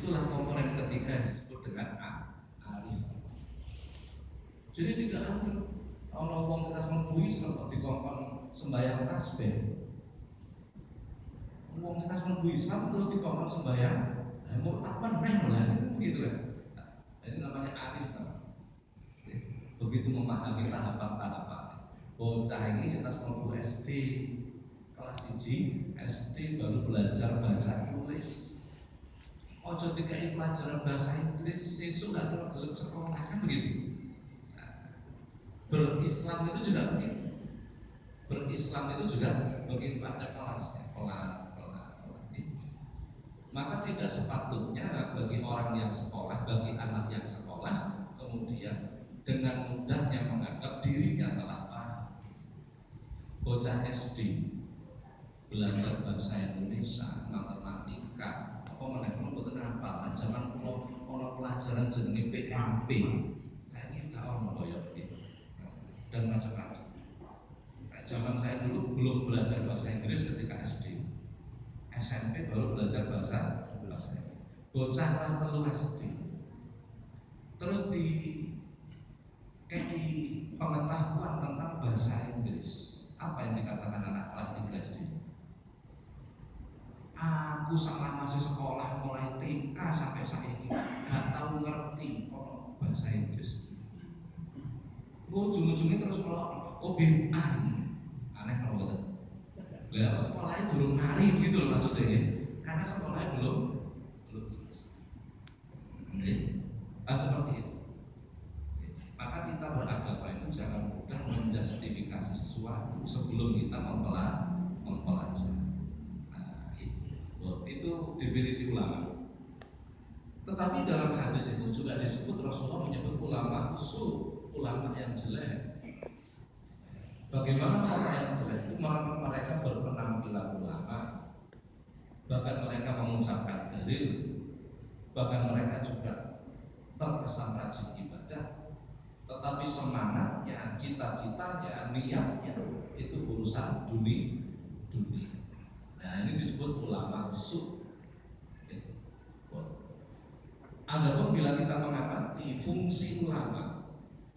Itulah komponen ketiga yang disebut dengan arif. Jadi tidak ada kalau wong kita mlebu Islam kok dikongkon sembahyang tasbih. Wong kita mlebu Islam terus dikongkon sembahyang murtad meneh lah gitu kan. Ini namanya arif kan. Begitu memahami tahapan-tahapan. Bocah ini setelah mlebu SD kelas 1 SD baru belajar baca tulis. Ojo dikai pelajaran bahasa Inggris sesuk gak gelem sekolah kan begitu. Berislam itu juga begitu. Berislam itu juga begitu, ada kelasnya, pelan-pelan. Maka tidak sepatutnya bagi orang yang sekolah, bagi anak yang sekolah, kemudian dengan mudahnya menganggap dirinya telah paham. Bocah SD belajar bahasa Indonesia, matematika, apa meneh mboten hafal. Zaman kula ana pelajaran jenenge PMP. Saiki gak ono koyo gitu. Dan macam-macam. Zaman saya dulu belum belajar bahasa Inggris ketika SD. SMP baru belajar bahasa Inggris. Bocah kelas 3 SD. Terus di pengetahuan tentang bahasa Inggris. Apa yang dikatakan anak kelas 3 SD? Aku sama masih sekolah mulai TK sampai saat ini gak tahu ngerti bahasa Inggris. Ujung-ujungnya terus melok, aneh kalau betul. Lah sekolahnya belum hari gitu loh maksudnya ya. Karena sekolahnya belum selesai. Seperti itu. Maka kita beragama itu jangan mudah menjustifikasi sesuatu sebelum kita mempelajari. Itu definisi ulama. Tetapi dalam hadis itu juga disebut Rasulullah menyebut ulama ulama yang jelek. Bagaimana orang yang jelek itu? Mereka berpenampilan ulama, bahkan mereka mengucapkan dalil, bahkan mereka juga terkesan rajin ibadah, tetapi semangatnya, cita-citanya, niatnya itu urusan dunia. Nah ini disebut ulama su. Adapun bila kita mengamati fungsi ulama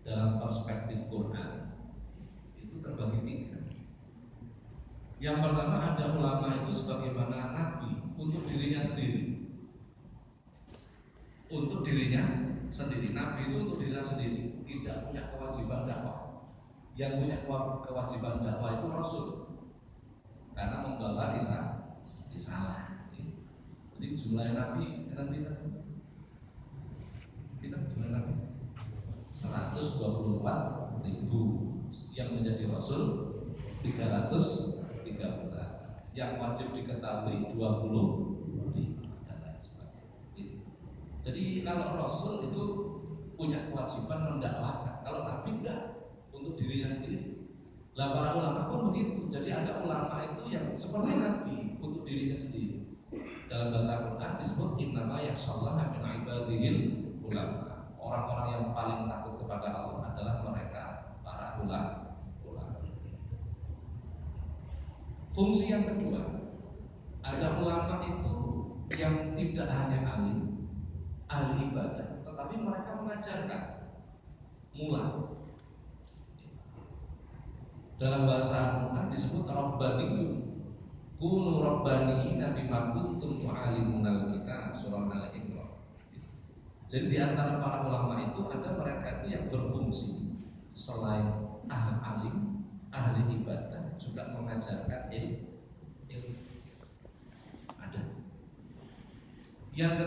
dalam perspektif Quran itu terbagi 3. Yang pertama ada ulama itu sebagaimana nabi untuk dirinya sendiri. Untuk dirinya sendiri, nabi itu untuk dirinya sendiri, tidak punya kewajiban dakwah. Yang punya kewajiban dakwah itu Rasul, karena membawa risalah. Jadi jumlah nabi kita jumlah nabi 124.000, yang menjadi Rasul 313, yang wajib diketahui 20 dan lain sebagainya. Jadi kalau Rasul itu punya kewajiban mendakwahkan, kalau Nabi enggak, untuk dirinya sendiri. Lah para ulama pun begitu. Jadi ada ulama itu yang seperti Nabi untuk dirinya sendiri. Dalam bahasa Quran disebut innama yakhshallaha min ibadihil ulama. Orang-orang yang paling takut kepada Allah adalah mereka para ulama. Fungsi yang kedua, ada ulama itu yang tidak hanya ahli ibadah, tetapi mereka mengajarkan mulai. Dalam bahasa Al-Quran disebut Rabbaniyun. Kunu Rabbaniyina bima kuntum tu'alimunal kitab, surah Al-Imran. Jadi di antara para ulama itu ada mereka itu yang berfungsi selain ahli ibadah, juga mengajarkan ilmu. Ada. Yang